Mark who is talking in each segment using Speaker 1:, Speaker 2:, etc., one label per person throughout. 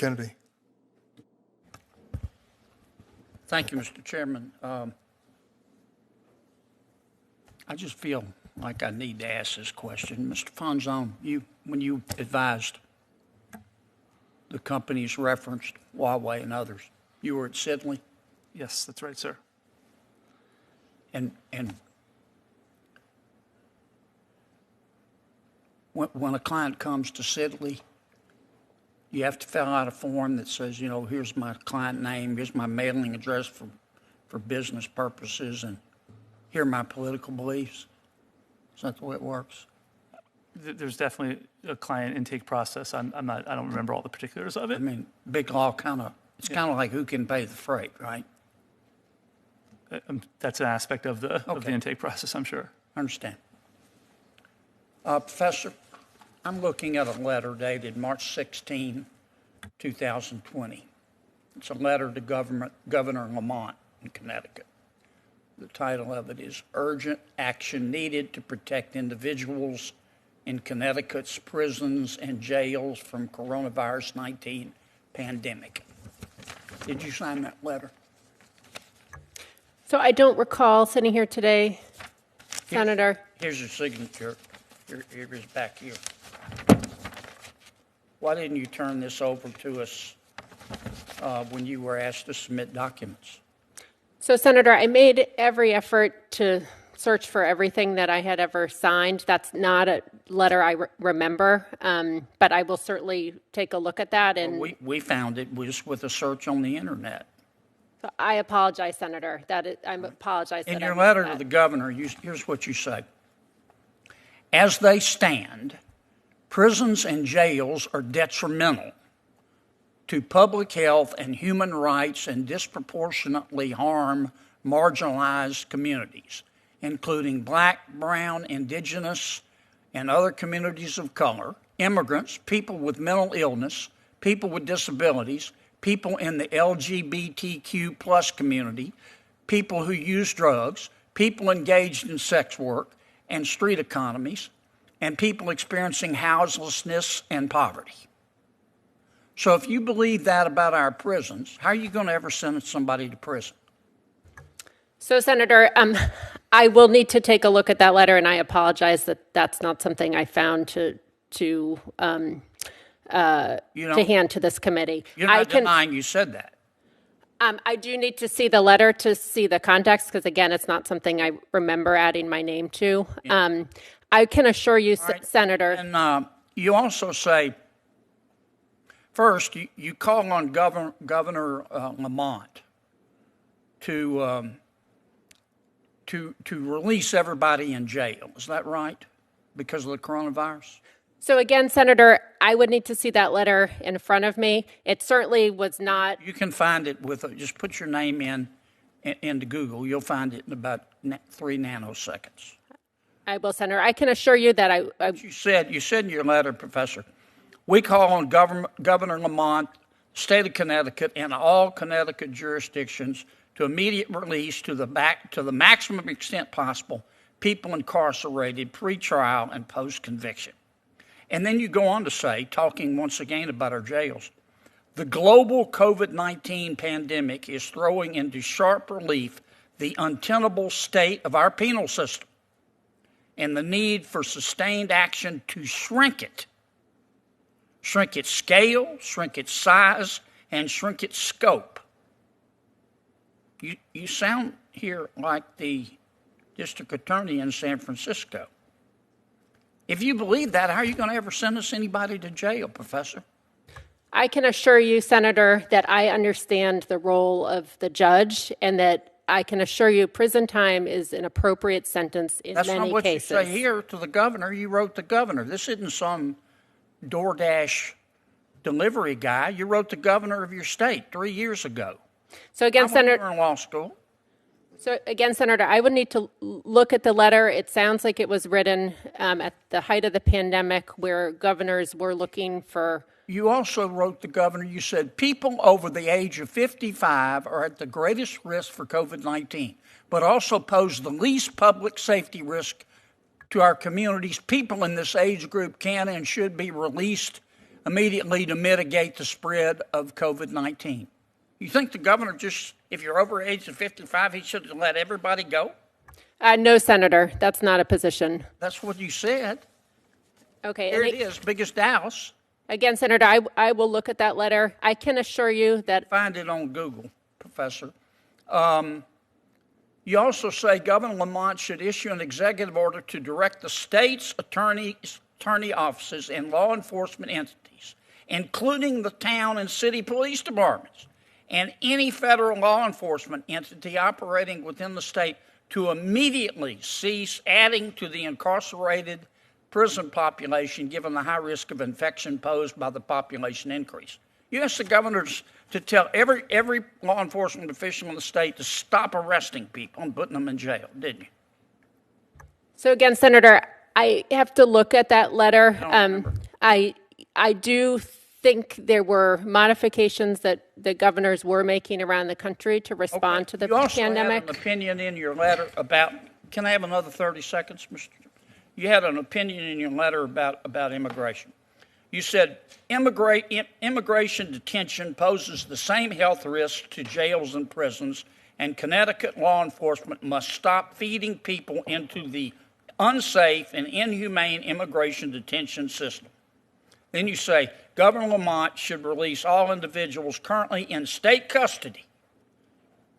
Speaker 1: Kennedy.
Speaker 2: Thank you, Mr. Chairman. I just feel like I need to ask this question. Mr. Fonzone, when you advised the companies referenced, Huawei and others, you were at Sidley?
Speaker 3: Yes, that's right, sir.
Speaker 2: And when a client comes to Sidley, you have to fill out a form that says, here's my client name, here's my mailing address for business purposes, and here are my political beliefs. Is that the way it works?
Speaker 3: There's definitely a client intake process. I don't remember all the particulars of it.
Speaker 2: I mean, big law it's kind of like who can pay the freight, right?
Speaker 3: That's an aspect of the intake process, I'm sure.
Speaker 2: I understand. Professor, I'm looking at a letter dated March 16, 2020. It's a letter to Governor Lamont in Connecticut. The title of it is Urgent Action Needed to Protect Individuals in Connecticut's Prisons and Jails from Coronavirus 19 Pandemic. Did you sign that letter?
Speaker 4: So I don't recall sitting here today, Senator.
Speaker 2: Here's your signature. Here it is back here. Why didn't you turn this over to us when you were asked to submit documents?
Speaker 4: So, Senator, I made every effort to search for everything that I had ever signed. That's not a letter I remember, but I will certainly take a look at that. And
Speaker 2: we found it just with a search on the internet.
Speaker 4: So I apologize, Senator. I apologize.
Speaker 2: In your letter to the governor, here's what you say. As they stand, prisons and jails are detrimental to public health and human rights and disproportionately harm marginalized communities, including Black, Brown, Indigenous, and other communities of color, immigrants, people with mental illness, people with disabilities, people in the LGBTQ plus community, people who use drugs, people engaged in sex work and street economies, and people experiencing houselessness and poverty. So if you believe that about our prisons, how are you going to ever send somebody to prison?
Speaker 4: So, Senator, I will need to take a look at that letter, and I apologize that that's not something I found to hand to this committee.
Speaker 2: You're not denying you said that.
Speaker 4: I do need to see the letter to see the context, because, again, it's not something I remember adding my name to. Yeah. I can assure you, right. Senator.
Speaker 2: And you also say, first, you call on Governor Lamont to release everybody in jail. Is that right? Because of the coronavirus?
Speaker 4: So again, Senator, I would need to see that letter in front of me. It certainly was not.
Speaker 2: You can find it just put your name into Google. You'll find it in about 3 nanoseconds.
Speaker 4: I will, Senator. I can assure you that
Speaker 2: You said in your letter, Professor, we call on Governor Lamont, state of Connecticut, and all Connecticut jurisdictions to immediate release to the maximum extent possible people incarcerated pre-trial and post-conviction. And then you go on to say, talking once again about our jails, the global COVID-19 pandemic is throwing into sharp relief the untenable state of our penal system and the need for sustained action to shrink its scale, shrink its size, and shrink its scope. You sound here like the district attorney in San Francisco. If you believe that, how are you going to ever send us anybody to jail, Professor?
Speaker 4: I can assure you, Senator, that I understand the role of the judge, and that I can assure you prison time is an appropriate sentence in many cases.
Speaker 2: That's not what you say here to the governor. You wrote the governor. This isn't some DoorDash delivery guy. You wrote the governor of your state 3 years ago.
Speaker 4: So again, Senator,
Speaker 2: in law school.
Speaker 4: So again, Senator, I would need to look at the letter. It sounds like it was written at the height of the pandemic, where governors were looking for.
Speaker 2: You also wrote the governor, you said people over the age of 55 are at the greatest risk for COVID-19, but also pose the least public safety risk to our communities. People in this age group can and should be released immediately to mitigate the spread of COVID-19. You think the governor just, if you're over age of 55, he should let everybody go?
Speaker 4: No, Senator, that's not a position.
Speaker 2: That's what you said.
Speaker 4: Okay.
Speaker 2: Here it is, biggest Dallas.
Speaker 4: Again, Senator, I will look at that letter. I can assure you that.
Speaker 2: Find it on Google, Professor. You also say Governor Lamont should issue an executive order to direct the state's attorney offices and law enforcement entities, including the town and city police departments, and any federal law enforcement entity operating within the state to immediately cease adding to the incarcerated prison population given the high risk of infection posed by the population increase. You asked the governors to tell every law enforcement official in the state to stop arresting people and putting them in jail, didn't you?
Speaker 4: So again, Senator, I have to look at that letter. I do think there were modifications that the governors were making around the country to respond to the pandemic.
Speaker 2: You also had an opinion in your letter about, can I have another 30 seconds, Mr. You had an opinion in your letter about immigration. You said immigration detention poses the same health risks to jails and prisons, and Connecticut law enforcement must stop feeding people into the unsafe and inhumane immigration detention system. Then you say Governor Lamont should release all individuals currently in state custody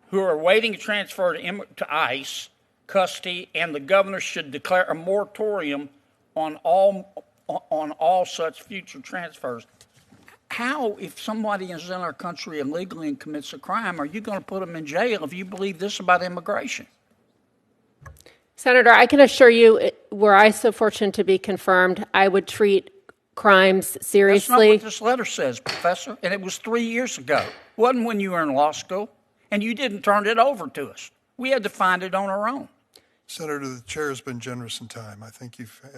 Speaker 2: who are awaiting transfer to ICE custody, and the governor should declare a moratorium on all such future transfers. How, if somebody is in our country illegally and commits a crime, are you going to put them in jail if you believe this about immigration?
Speaker 4: Senator, I can assure you, were I so fortunate to be confirmed, I would treat crimes seriously.
Speaker 2: That's not what this letter says, Professor, and it was 3 years ago. It wasn't when you were in law school, and you didn't turn it over to us. We had to find it on our own.
Speaker 1: Senator, the chair has been generous in time. I think you've had